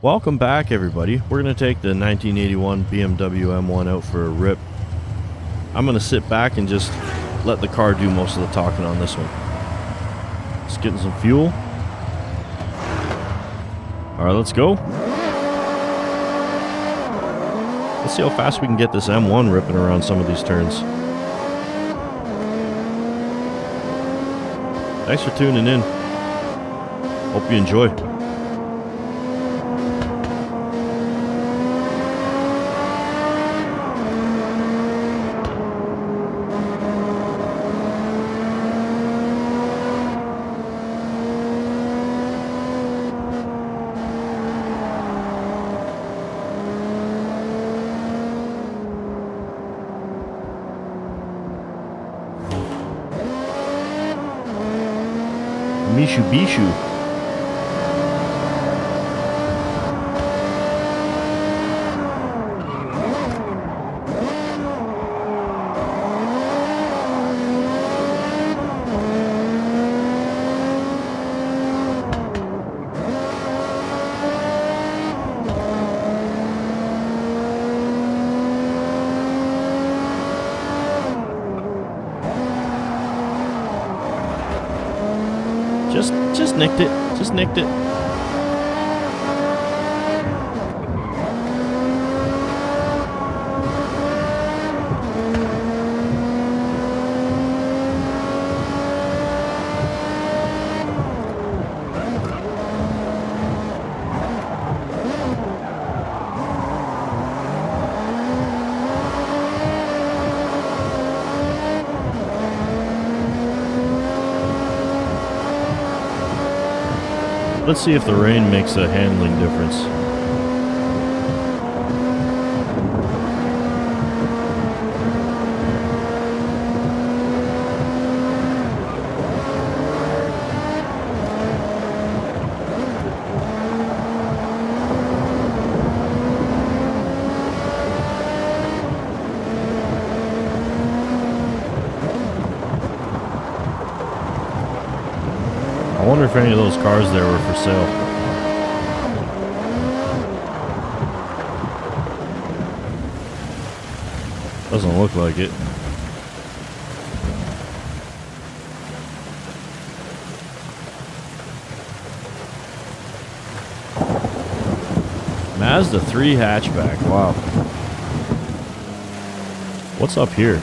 Welcome back, everybody. We're going to take the 1981 BMW M1 out for a rip. I'm going to sit back and just let the car do most of the talking on this one. Just getting some fuel. Alright, let's go. Let's see how fast we can get this M1 ripping around some of these turns. Thanks for tuning in. Hope you enjoy. Mitsubishi. Just nicked it. Just nicked it. Let's see if the rain makes a handling difference. I wonder if any of those cars there were for sale. Doesn't look like it. Mazda 3 hatchback. Wow. What's up here?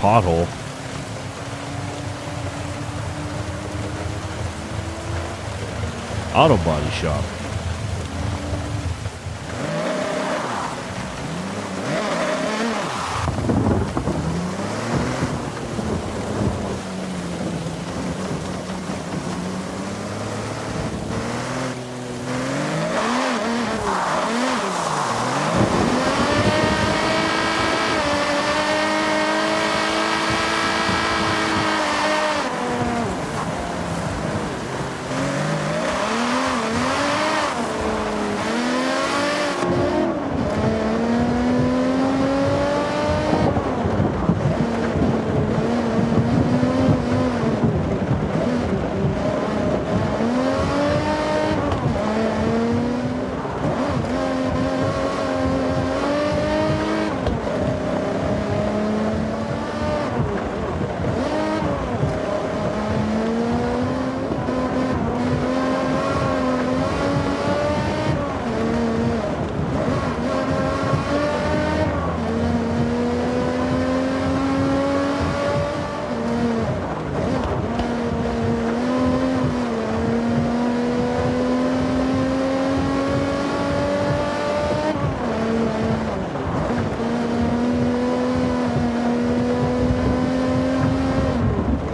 Pothole. Auto body shop.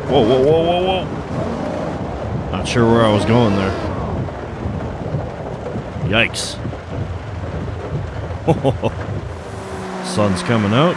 Whoa, whoa, whoa, whoa, whoa. Not sure where I was going there. Yikes. Sun's coming out.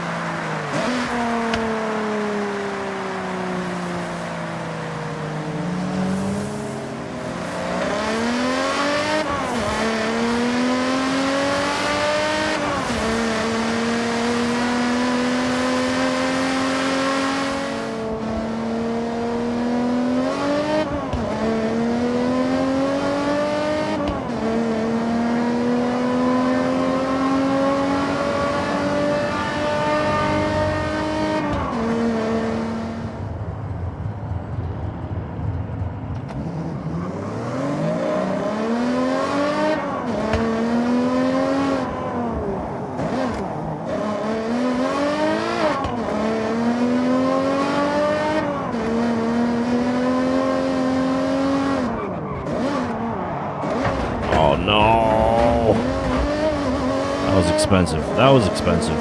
no. That was expensive. That was expensive.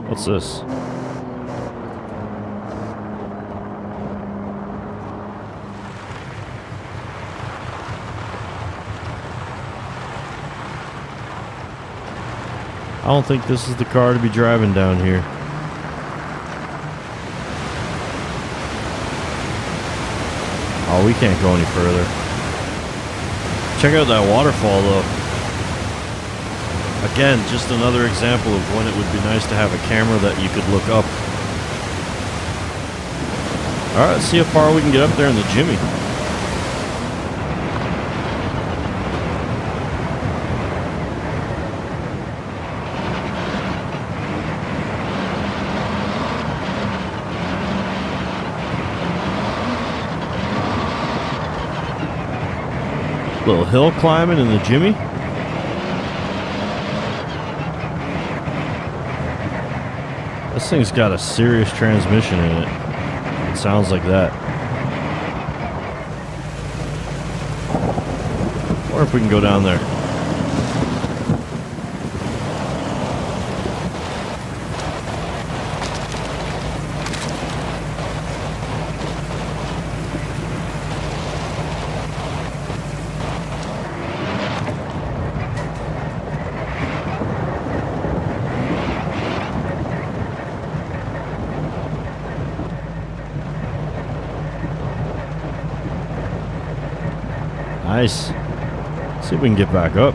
What's this? I don't think this is the car to be driving down here. Oh, we can't go any further. Check out that waterfall, though. Again, just another example of when it would be nice to have a camera that you could look up. Alright, let's see how far we can get up there in the Jimmy. Little hill climbing in the Jimmy. This thing's got a serious transmission in it. It sounds like that. Or if we can go down there. Nice. See if we can get back up.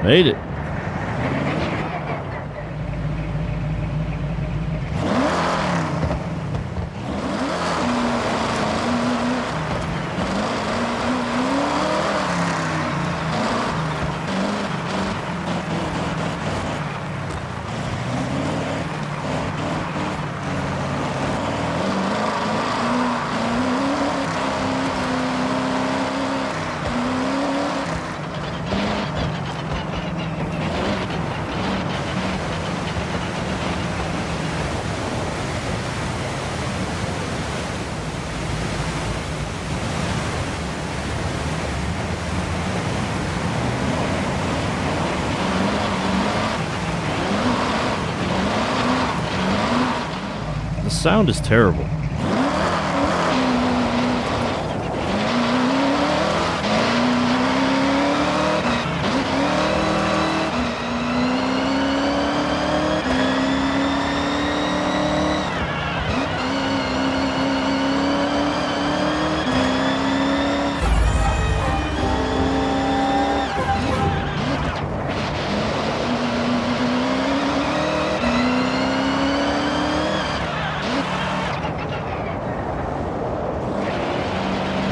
Made it. The sound is terrible.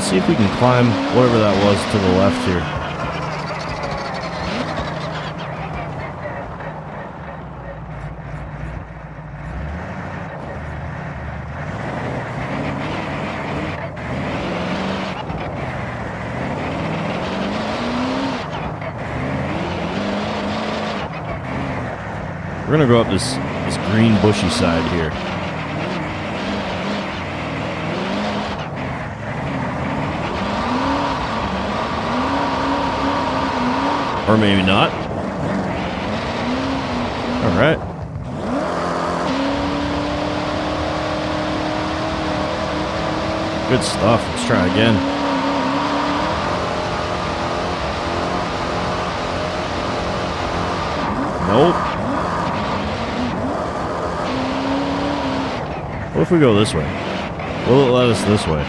See if we can climb whatever that was to the left here. We're gonna go up this green bushy side here. Or maybe not. All right. Good stuff. Let's try again. Nope. What if we go this way? Will it let us this way?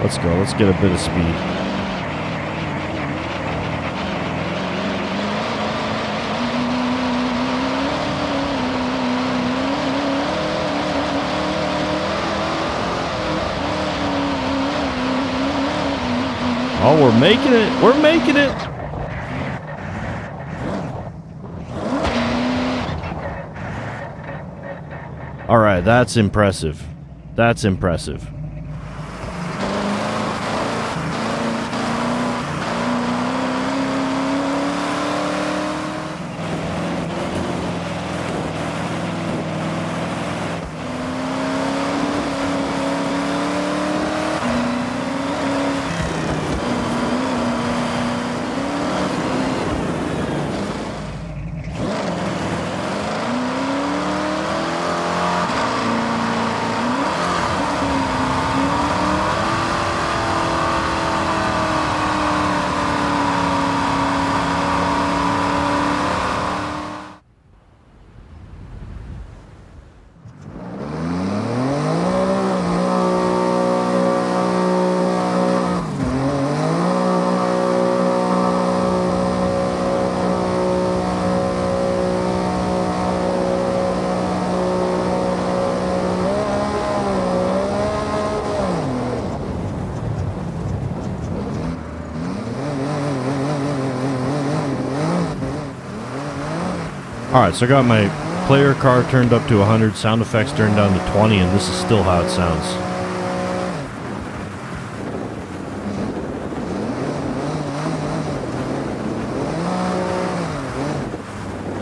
Let's go. Let's get a bit of speed. Oh, we're making it. We're making it. All right, that's impressive. That's impressive. Alright, so I got my player car turned up to 100, sound effects turned down to 20, and this is still how it sounds.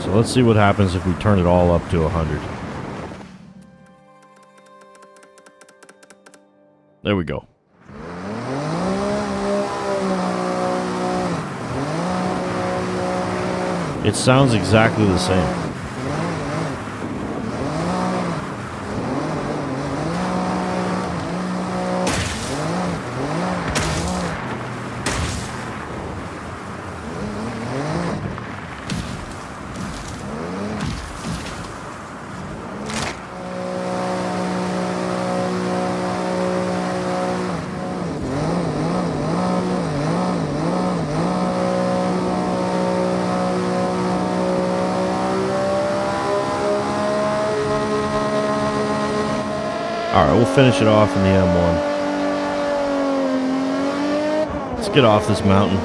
So let's see what happens if we turn it all up to 100. There we go. It sounds exactly the same. Alright, we'll finish it off in the M1. Let's get off this mountain.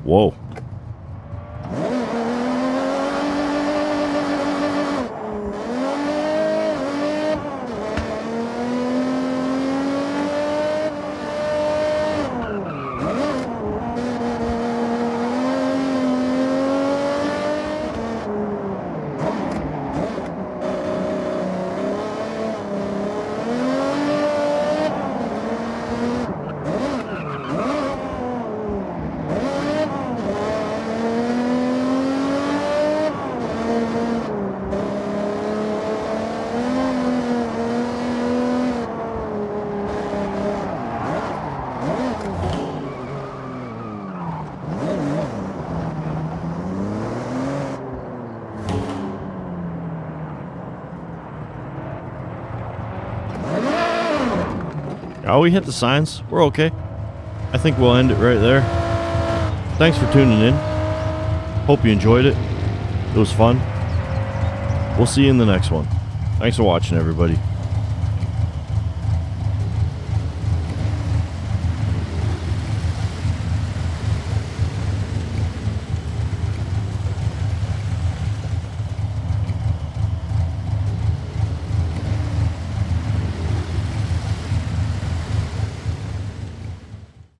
Whoa. Oh, we hit the signs. We're okay. I think we'll end it right there. Thanks for tuning in. Hope you enjoyed it. It was fun. We'll see you in the next one. Thanks for watching, everybody.